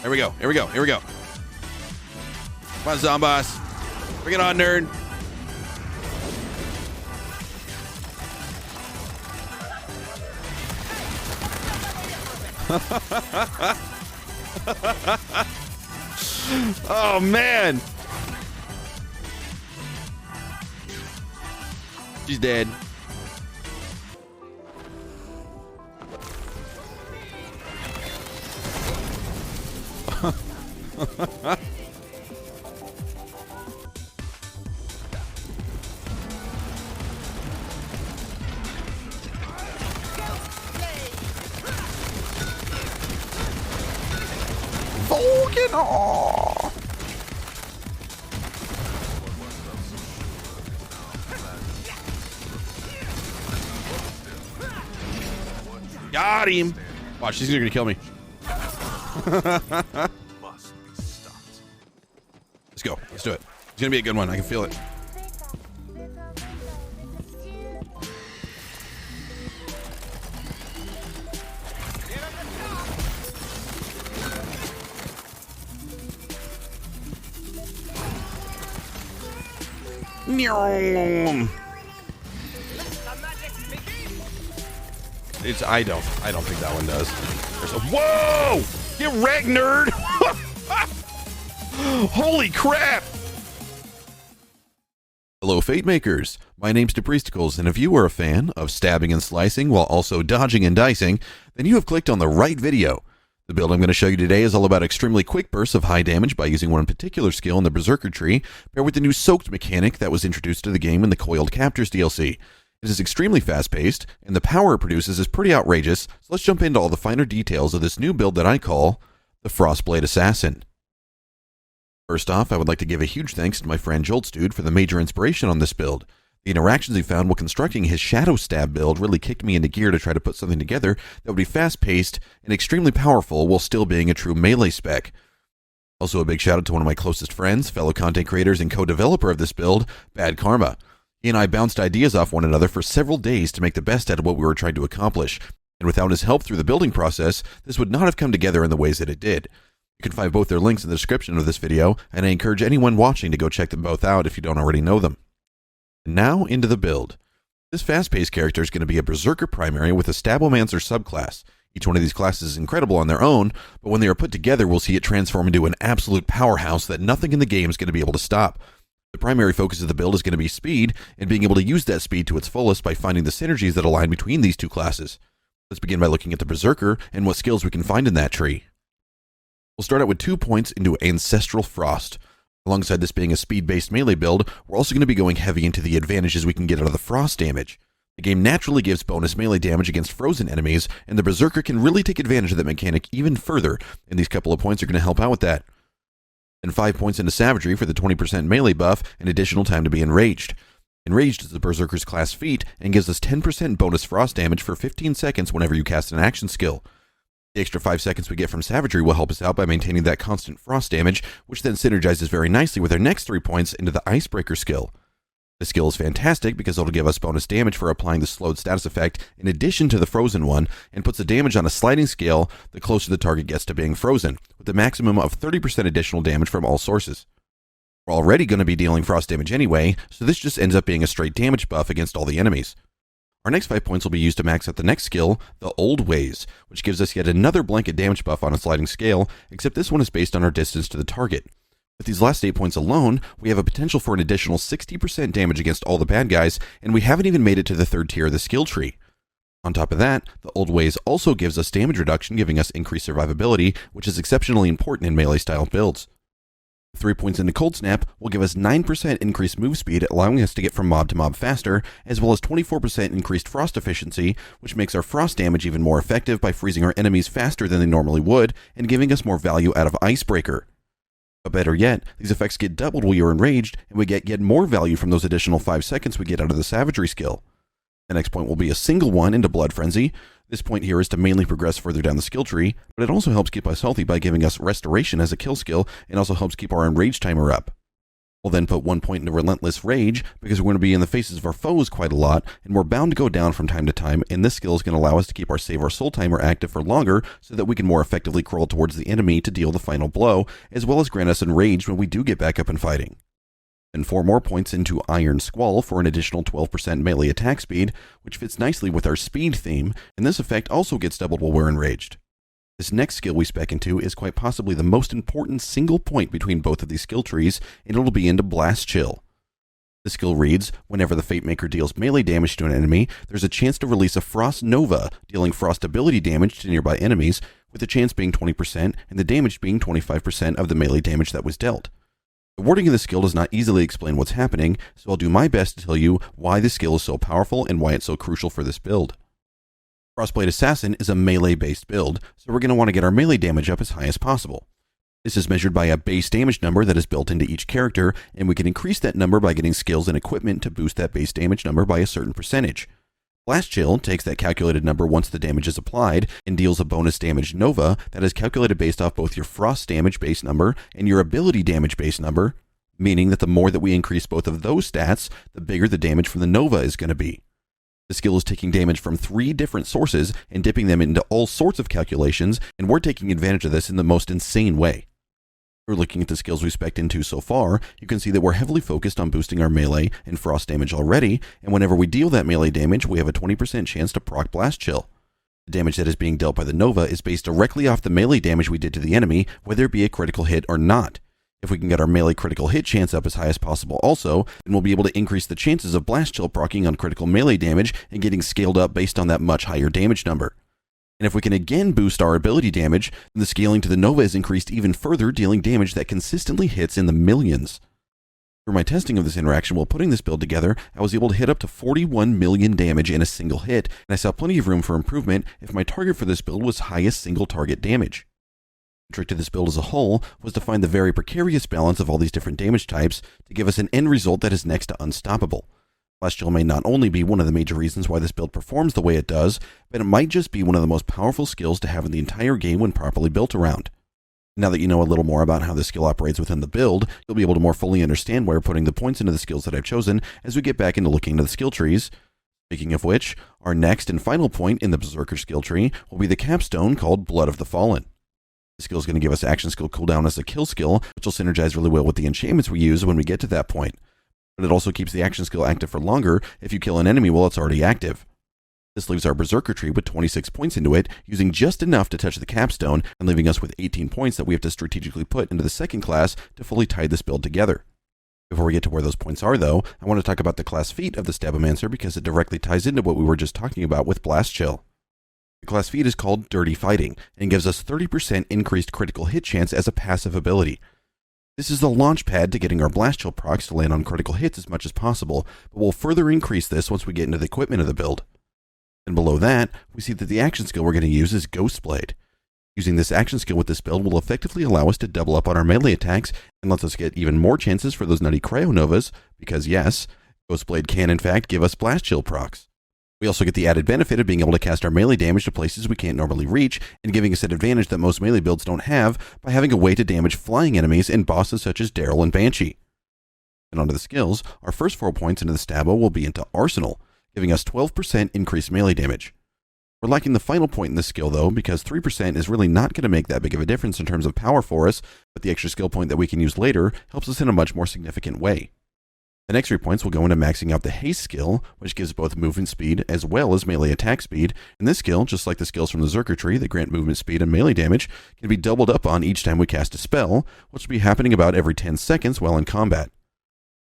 Here we go. Here we go. Here we go. Come on, Zomboss. Bring it on, nerd. Oh, man. She's dead. Got him. Watch, she's gonna kill me. Let's go. Let's do it. It's gonna be a good one. I can feel it. I don't think that one does. Whoa! Get wrecked, nerd! Holy crap! Hello, Fate Makers. My name's Depriesticles, and if you are a fan of stabbing and slicing while also dodging and dicing, then you have clicked on the right video. The build I'm going to show you today is all about extremely quick bursts of high damage by using one particular skill in the Berserker tree, paired with the new soaked mechanic that was introduced to the game in the Coiled Captors DLC. It is extremely fast-paced, and the power it produces is pretty outrageous, so let's jump into all the finer details of this new build that I call the FROSTBLADE ASSASSIN. First off, I would like to give a huge thanks to my friend Joltz dude for the major inspiration on this build. The interactions he found while constructing his Shadow Stab build really kicked me into gear to try to put something together that would be fast-paced and extremely powerful while still being a true melee spec. Also a big shout out to one of my closest friends, fellow content creators and co-developer of this build, BadKarma. He and I bounced ideas off one another for several days to make the best out of what we were trying to accomplish, and without his help through the building process, this would not have come together in the ways that it did. You can find both their links in the description of this video, and I encourage anyone watching to go check them both out if you don't already know them. And now into the build. This fast-paced character is going to be a Berserker primary with a Stabbomancer subclass. Each one of these classes is incredible on their own, but when they are put together, we'll see it transform into an absolute powerhouse that nothing in the game is going to be able to stop. The primary focus of the build is going to be speed, and being able to use that speed to its fullest by finding the synergies that align between these two classes. Let's begin by looking at the Berserker and what skills we can find in that tree. We'll start out with 2 points into Ancestral Frost. Alongside this being a speed-based melee build, we're also going to be going heavy into the advantages we can get out of the frost damage. The game naturally gives bonus melee damage against frozen enemies, and the Berserker can really take advantage of that mechanic even further, and these couple of points are going to help out with that. Then 5 points into Savagery for the 20% melee buff and additional time to be Enraged. Enraged is the Berserker's class feat and gives us 10% bonus frost damage for 15 seconds whenever you cast an action skill. The extra 5 seconds we get from Savagery will help us out by maintaining that constant frost damage, which then synergizes very nicely with our next 3 points into the Icebreaker skill. This skill is fantastic because it'll give us bonus damage for applying the slowed status effect in addition to the frozen one, and puts the damage on a sliding scale the closer the target gets to being frozen, with a maximum of 30% additional damage from all sources. We're already going to be dealing frost damage anyway, so this just ends up being a straight damage buff against all the enemies. Our next 5 points will be used to max out the next skill, the Old Ways, which gives us yet another blanket damage buff on a sliding scale, except this one is based on our distance to the target. With these last 8 points alone, we have a potential for an additional 60% damage against all the bad guys, and we haven't even made it to the 3rd tier of the skill tree. On top of that, the Old Ways also gives us damage reduction, giving us increased survivability, which is exceptionally important in melee-style builds. 3 points into Cold Snap will give us 9% increased move speed, allowing us to get from mob to mob faster, as well as 24% increased frost efficiency, which makes our frost damage even more effective by freezing our enemies faster than they normally would, and giving us more value out of Icebreaker. But better yet, these effects get doubled while you're enraged, and we get yet more value from those additional 5 seconds we get out of the Savagery skill. The next point will be a single one into Blood Frenzy. This point here is to mainly progress further down the skill tree, but it also helps keep us healthy by giving us Restoration as a kill skill, and also helps keep our Enrage timer up. We'll then put 1 point into Relentless Rage, because we're going to be in the faces of our foes quite a lot, and we're bound to go down from time to time, and this skill is going to allow us to keep our Save Our Soul timer active for longer, so that we can more effectively crawl towards the enemy to deal the final blow, as well as grant us Enraged when we do get back up and fighting. And 4 more points into Iron Squall for an additional 12% melee attack speed, which fits nicely with our speed theme, and this effect also gets doubled while we're enraged. This next skill we spec into is quite possibly the most important single point between both of these skill trees, and it'll be into Blast Chill. The skill reads, whenever the Fate Maker deals melee damage to an enemy, there's a chance to release a Frost Nova, dealing frost ability damage to nearby enemies, with the chance being 20% and the damage being 25% of the melee damage that was dealt. The wording of the skill does not easily explain what's happening, so I'll do my best to tell you why this skill is so powerful and why it's so crucial for this build. FROSTBLADE Assassin is a melee-based build, so we're going to want to get our melee damage up as high as possible. This is measured by a base damage number that is built into each character, and we can increase that number by getting skills and equipment to boost that base damage number by a certain percentage. Blast Chill takes that calculated number once the damage is applied, and deals a bonus damage Nova that is calculated based off both your Frost damage base number and your ability damage base number, meaning that the more that we increase both of those stats, the bigger the damage from the Nova is going to be. The skill is taking damage from 3 different sources and dipping them into all sorts of calculations, and we're taking advantage of this in the most insane way. If we're looking at the skills we spec'd into so far, you can see that we're heavily focused on boosting our melee and frost damage already, and whenever we deal that melee damage, we have a 20% chance to proc Blast Chill. The damage that is being dealt by the Nova is based directly off the melee damage we did to the enemy, whether it be a critical hit or not. If we can get our melee critical hit chance up as high as possible also, then we'll be able to increase the chances of Blast Chill proccing on critical melee damage and getting scaled up based on that much higher damage number. And if we can again boost our ability damage, then the scaling to the Nova is increased even further, dealing damage that consistently hits in the millions. For my testing of this interaction while putting this build together, I was able to hit up to 41 million damage in a single hit, and I saw plenty of room for improvement if my target for this build was highest single target damage. The trick to this build as a whole was to find the very precarious balance of all these different damage types to give us an end result that is next to unstoppable. Blast Chill may not only be one of the major reasons why this build performs the way it does, but it might just be one of the most powerful skills to have in the entire game when properly built around. Now that you know a little more about how this skill operates within the build, you'll be able to more fully understand why we're putting the points into the skills that I've chosen as we get back into looking into the skill trees. Speaking of which, our next and final point in the Berserker skill tree will be the capstone called Blood of the Fallen. This skill is going to give us action skill cooldown as a kill skill, which will synergize really well with the enchantments we use when we get to that point. But it also keeps the action skill active for longer if you kill an enemy while it's already active. This leaves our Berserker tree with 26 points into it, using just enough to touch the capstone, and leaving us with 18 points that we have to strategically put into the second class to fully tie this build together. Before we get to where those points are, though, I want to talk about the class feat of the Stabbomancer because it directly ties into what we were just talking about with Blast Chill. The class feat is called Dirty Fighting, and gives us 30% increased critical hit chance as a passive ability. This is the launch pad to getting our Blast Chill procs to land on critical hits as much as possible, but we'll further increase this once we get into the equipment of the build. And below that, we see that the action skill we're going to use is Ghostblade. Using this action skill with this build will effectively allow us to double up on our melee attacks, and lets us get even more chances for those nutty Cryo Novas, because yes, Ghostblade can in fact give us Blast Chill procs. We also get the added benefit of being able to cast our melee damage to places we can't normally reach, and giving us an advantage that most melee builds don't have by having a way to damage flying enemies and bosses such as Daryl and Banshee. And onto the skills, our first 4 points into the Stabbo will be into Arsenal, giving us 12% increased melee damage. We're lacking the final point in this skill though, because 3% is really not going to make that big of a difference in terms of power for us, but the extra skill point that we can use later helps us in a much more significant way. The next 3 points will go into maxing out the Haste skill, which gives both movement speed as well as melee attack speed, and this skill, just like the skills from the Zerker tree that grant movement speed and melee damage, can be doubled up on each time we cast a spell, which will be happening about every 10 seconds while in combat.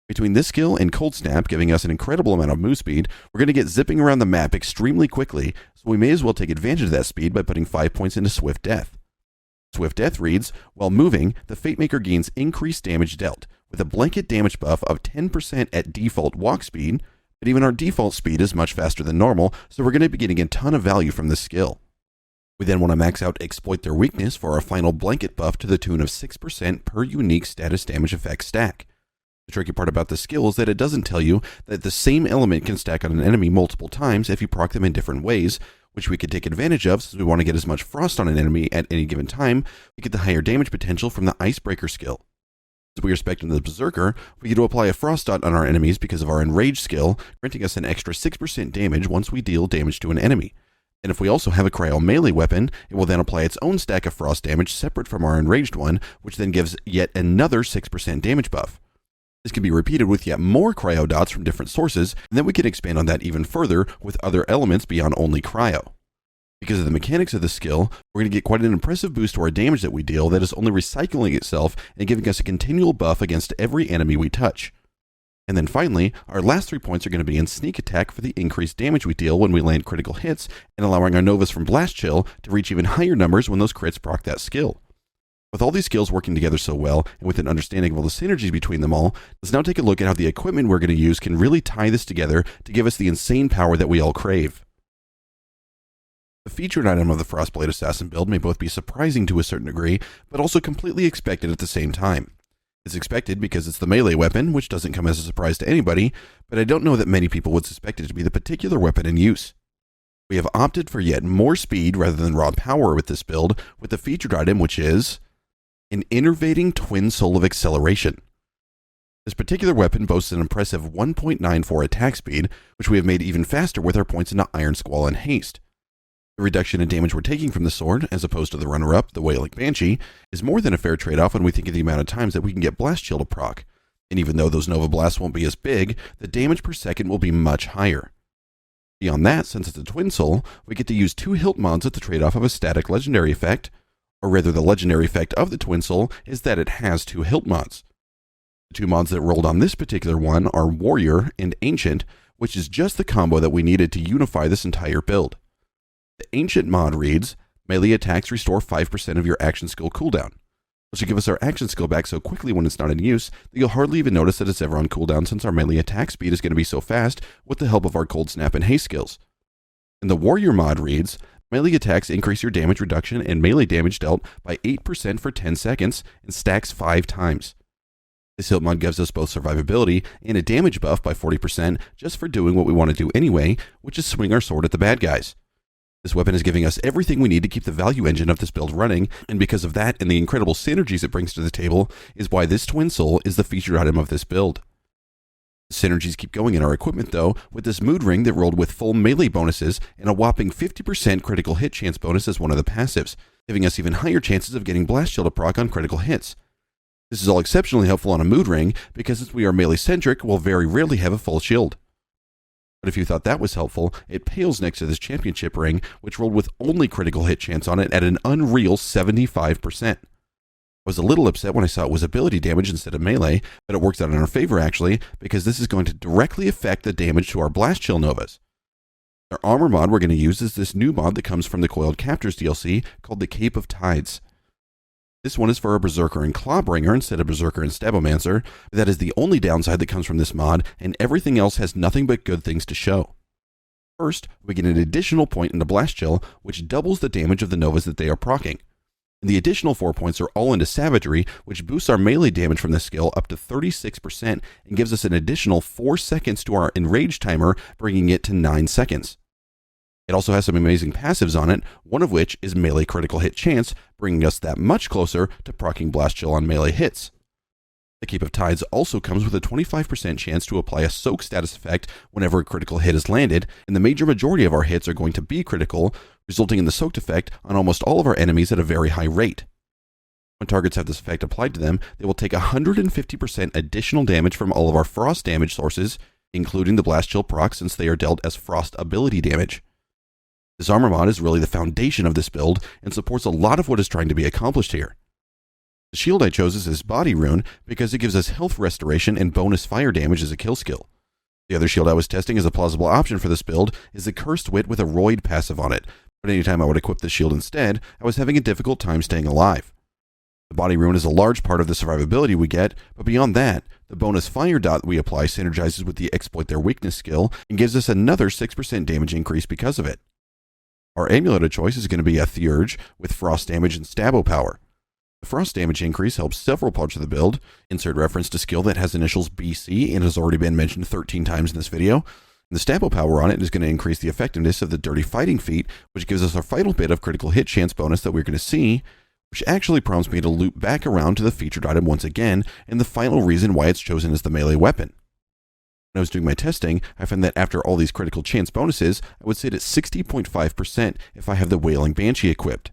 Between this skill and Cold Snap giving us an incredible amount of move speed, we're going to get zipping around the map extremely quickly, so we may as well take advantage of that speed by putting 5 points into Swift Death. Swift Death reads, while moving, the Fate Maker gains increased damage dealt, with a blanket damage buff of 10% at default walk speed, but even our default speed is much faster than normal, so we're going to be getting a ton of value from this skill. We then want to max out Exploit Their Weakness for our final blanket buff to the tune of 6% per unique status damage effect stack. The tricky part about this skill is that it doesn't tell you that the same element can stack on an enemy multiple times if you proc them in different ways, which we could take advantage of since we want to get as much frost on an enemy at any given time. We get the higher damage potential from the Icebreaker skill. As we are spec'd into the Berserker, we get to apply a Frost Dot on our enemies because of our Enraged skill, granting us an extra 6% damage once we deal damage to an enemy. And if we also have a cryo melee weapon, it will then apply its own stack of frost damage separate from our enraged one, which then gives yet another 6% damage buff. This can be repeated with yet more cryo dots from different sources, and then we can expand on that even further with other elements beyond only cryo. Because of the mechanics of this skill, we're going to get quite an impressive boost to our damage that we deal that is only recycling itself and giving us a continual buff against every enemy we touch. And then finally, our last 3 points are going to be in Sneak Attack for the increased damage we deal when we land critical hits, and allowing our Novas from Blast Chill to reach even higher numbers when those crits proc that skill. With all these skills working together so well, and with an understanding of all the synergies between them all, let's now take a look at how the equipment we're going to use can really tie this together to give us the insane power that we all crave. The featured item of the FROSTBLADE ASSASSIN build may both be surprising to a certain degree, but also completely expected at the same time. It's expected because it's the melee weapon, which doesn't come as a surprise to anybody, but I don't know that many people would suspect it to be the particular weapon in use. We have opted for yet more speed rather than raw power with this build, with the featured item which is an innervating twin soul of acceleration. This particular weapon boasts an impressive 1.94 attack speed, which we have made even faster with our points into Iron Squall and Haste. The reduction in damage we're taking from the sword, as opposed to the runner-up, the Wailing Banshee, is more than a fair trade-off when we think of the amount of times that we can get Blast Chill to proc, and even though those Nova Blasts won't be as big, the damage per second will be much higher. Beyond that, since it's a Twin Soul, we get to use 2 hilt mods at the trade-off of a static legendary effect, or rather the legendary effect of the Twin Soul is that it has 2 hilt mods. The 2 mods that rolled on this particular one are Warrior and Ancient, which is just the combo that we needed to unify this entire build. The Ancient mod reads, melee attacks restore 5% of your action skill cooldown, which will give us our action skill back so quickly when it's not in use that you'll hardly even notice that it's ever on cooldown, since our melee attack speed is going to be so fast with the help of our Cold Snap and Haste skills. And the Warrior mod reads, melee attacks increase your damage reduction and melee damage dealt by 8% for 10 seconds and stacks 5 times. This hilt mod gives us both survivability and a damage buff by 40% just for doing what we want to do anyway, which is swing our sword at the bad guys. This weapon is giving us everything we need to keep the value engine of this build running, and because of that and the incredible synergies it brings to the table is why this Twin Soul is the featured item of this build. The synergies keep going in our equipment though, with this mood ring that rolled with full melee bonuses and a whopping 50% critical hit chance bonus as one of the passives, giving us even higher chances of getting Blast Shield to proc on critical hits. This is all exceptionally helpful on a mood ring because since we are melee centric, we'll very rarely have a full shield. But if you thought that was helpful, it pales next to this championship ring, which rolled with only critical hit chance on it at an unreal 75%. I was a little upset when I saw it was ability damage instead of melee, but it works out in our favor actually, because this is going to directly affect the damage to our Blast Chill Novas. Our armor mod we're going to use is this new mod that comes from the Coiled Captors DLC called the Cape of Tides. This one is for a Berserker and Clawbringer instead of Berserker and Stabbomancer, but that is the only downside that comes from this mod, and everything else has nothing but good things to show. First, we get an additional point into Blast Chill, which doubles the damage of the Novas that they are proccing. And the additional 4 points are all into Savagery, which boosts our melee damage from this skill up to 36% and gives us an additional 4 seconds to our Enrage timer, bringing it to 9 seconds. It also has some amazing passives on it, one of which is melee critical hit chance, bringing us that much closer to proccing Blast Chill on melee hits. The Cape of Tides also comes with a 25% chance to apply a soak status effect whenever a critical hit is landed, and the major majority of our hits are going to be critical, resulting in the soaked effect on almost all of our enemies at a very high rate. When targets have this effect applied to them, they will take 150% additional damage from all of our frost damage sources, including the Blast Chill proc since they are dealt as frost ability damage. This armor mod is really the foundation of this build and supports a lot of what is trying to be accomplished here. The shield I chose is this body rune because it gives us health restoration and bonus fire damage as a kill skill. The other shield I was testing as a plausible option for this build is the Cursed Wit with a Roid passive on it, but anytime I would equip this shield instead, I was having a difficult time staying alive. The body rune is a large part of the survivability we get, but beyond that, the bonus fire dot we apply synergizes with the Exploit Their Weakness skill and gives us another 6% damage increase because of it. Our amulet of choice is going to be a Theurge with frost damage and Stabbo power. The frost damage increase helps several parts of the build. Insert reference to skill that has initials BC and has already been mentioned 13 times in this video. And the Stabbo power on it is going to increase the effectiveness of the Dirty Fighting feat, which gives us our final bit of critical hit chance bonus that we're going to see, which actually prompts me to loop back around to the featured item once again, and the final reason why it's chosen as the melee weapon. When I was doing my testing, I found that after all these critical chance bonuses, I would sit at 60.5% if I have the Wailing Banshee equipped.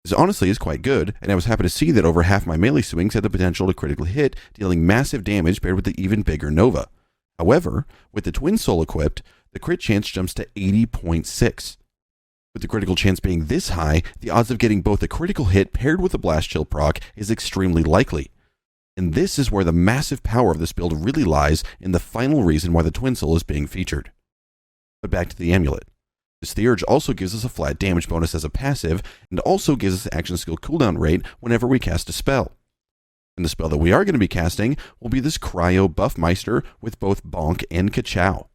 This honestly is quite good, and I was happy to see that over half my melee swings had the potential to critically hit, dealing massive damage paired with the even bigger Nova. However, with the Twin Soul equipped, the crit chance jumps to 80.6. With the critical chance being this high, the odds of getting both a critical hit paired with a Blast Chill proc is extremely likely. And this is where the massive power of this build really lies, in the final reason why the Twin Soul is being featured. But back to the amulet. This Theurge also gives us a flat damage bonus as a passive, and also gives us action skill cooldown rate whenever we cast a spell. And the spell that we are going to be casting will be this Cryo Buffmeister with both Bonk and Ka-Chow.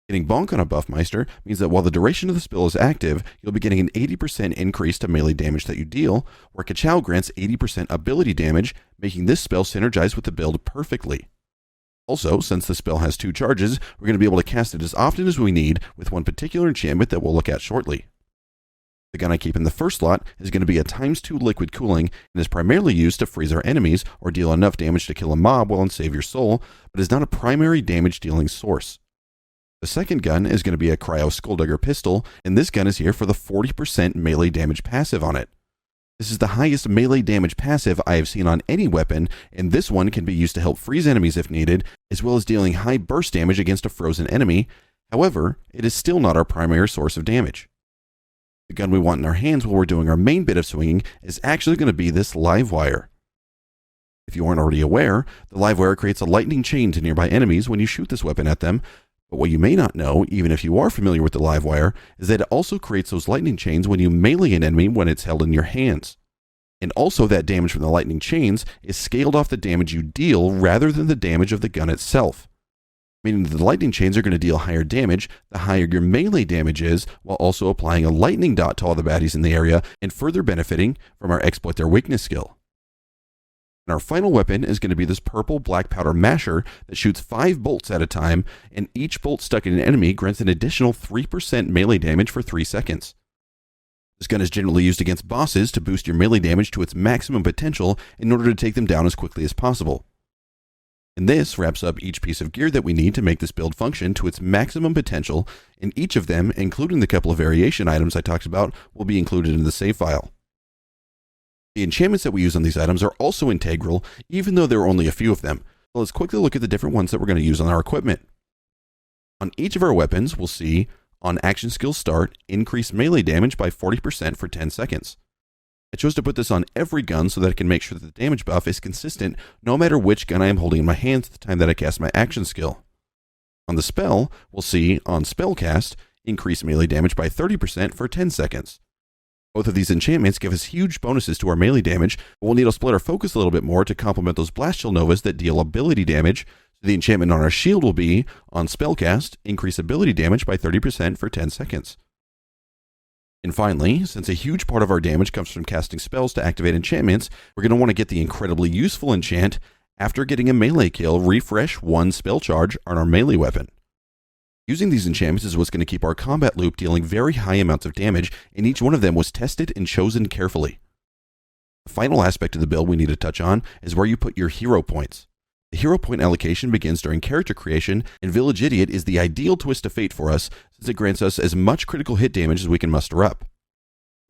Getting Bonk on a Buffmeister means that while the duration of the spell is active, you'll be getting an 80% increase to melee damage that you deal, where Ka-Chow grants 80% ability damage, making this spell synergize with the build perfectly. Also, since the spell has 2 charges, we're going to be able to cast it as often as we need with one particular enchantment that we'll look at shortly. The gun I keep in the first slot is going to be a ×2 liquid cooling and is primarily used to freeze our enemies or deal enough damage to kill a mob while on Save Your Soul, but is not a primary damage dealing source. The second gun is going to be a Cryo Skulldugger pistol, and this gun is here for the 40% melee damage passive on it. This is the highest melee damage passive I have seen on any weapon, and this one can be used to help freeze enemies if needed, as well as dealing high burst damage against a frozen enemy. However, it is still not our primary source of damage. The gun we want in our hands while we're doing our main bit of swinging is actually going to be this Livewire. If you aren't already aware, the Livewire creates a lightning chain to nearby enemies when you shoot this weapon at them, but what you may not know, even if you are familiar with the Livewire, is that it also creates those lightning chains when you melee an enemy when it's held in your hands. And also that damage from the lightning chains is scaled off the damage you deal rather than the damage of the gun itself. Meaning that the lightning chains are going to deal higher damage the higher your melee damage is, while also applying a lightning dot to all the baddies in the area and further benefiting from our Exploit Their Weakness skill. And our final weapon is going to be this purple black powder masher that shoots 5 bolts at a time, and each bolt stuck in an enemy grants an additional 3% melee damage for 3 seconds. This gun is generally used against bosses to boost your melee damage to its maximum potential in order to take them down as quickly as possible. And this wraps up each piece of gear that we need to make this build function to its maximum potential, and each of them, including the couple of variation items I talked about, will be included in the save file. The enchantments that we use on these items are also integral, even though there are only a few of them. So let's quickly look at the different ones that we're going to use on our equipment. On each of our weapons, we'll see, on action skill start, increase melee damage by 40% for 10 seconds. I chose to put this on every gun so that I can make sure that the damage buff is consistent no matter which gun I am holding in my hands at the time that I cast my action skill. On the spell, we'll see, on spellcast, increase melee damage by 30% for 10 seconds. Both of these enchantments give us huge bonuses to our melee damage, but we'll need to split our focus a little bit more to complement those Blast Chill Novas that deal ability damage. So the enchantment on our shield will be, on spellcast, increase ability damage by 30% for 10 seconds. And finally, since a huge part of our damage comes from casting spells to activate enchantments, we're going to want to get the incredibly useful enchant, after getting a melee kill, refresh 1 spell charge on our melee weapon. Using these enchantments is what's going to keep our combat loop dealing very high amounts of damage, and each one of them was tested and chosen carefully. The final aspect of the build we need to touch on is where you put your hero points. The hero point allocation begins during character creation, and Village Idiot is the ideal twist of fate for us since it grants us as much critical hit damage as we can muster up.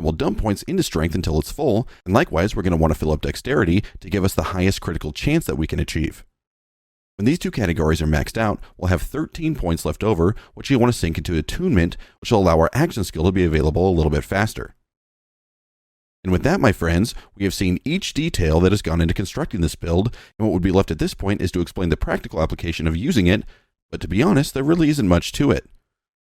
We'll dump points into strength until it's full, and likewise we're going to want to fill up dexterity to give us the highest critical chance that we can achieve. When these 2 categories are maxed out, we'll have 13 points left over, which you'll want to sink into attunement, which will allow our action skill to be available a little bit faster. And with that, my friends, we have seen each detail that has gone into constructing this build, and what would be left at this point is to explain the practical application of using it, but to be honest, there really isn't much to it.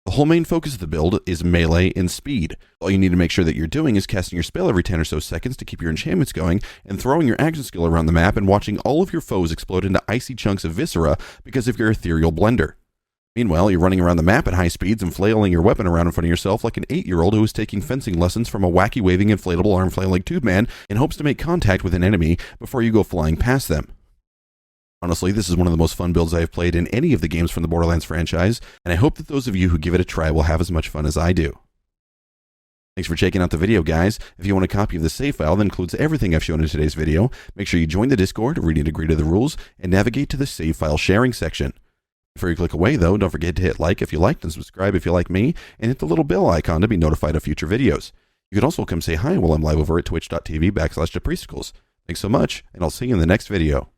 The whole main focus of the build is melee and speed. All you need to make sure that you're doing is casting your spell every 10 or so seconds to keep your enchantments going, and throwing your action skill around the map and watching all of your foes explode into icy chunks of viscera because of your ethereal blender. Meanwhile, you're running around the map at high speeds and flailing your weapon around in front of yourself like an 8-year-old who is taking fencing lessons from a wacky waving inflatable arm flailing tube man in hopes to make contact with an enemy before you go flying past them. Honestly, this is one of the most fun builds I have played in any of the games from the Borderlands franchise, and I hope that those of you who give it a try will have as much fun as I do. Thanks for checking out the video, guys. If you want a copy of the save file that includes everything I've shown in today's video, make sure you join the Discord, read and agree to the rules, and navigate to the save file sharing section. Before you click away, though, don't forget to hit like if you liked and subscribe if you like me, and hit the little bell icon to be notified of future videos. You can also come say hi while I'm live over at twitch.tv/Depriesticles. Thanks so much, and I'll see you in the next video.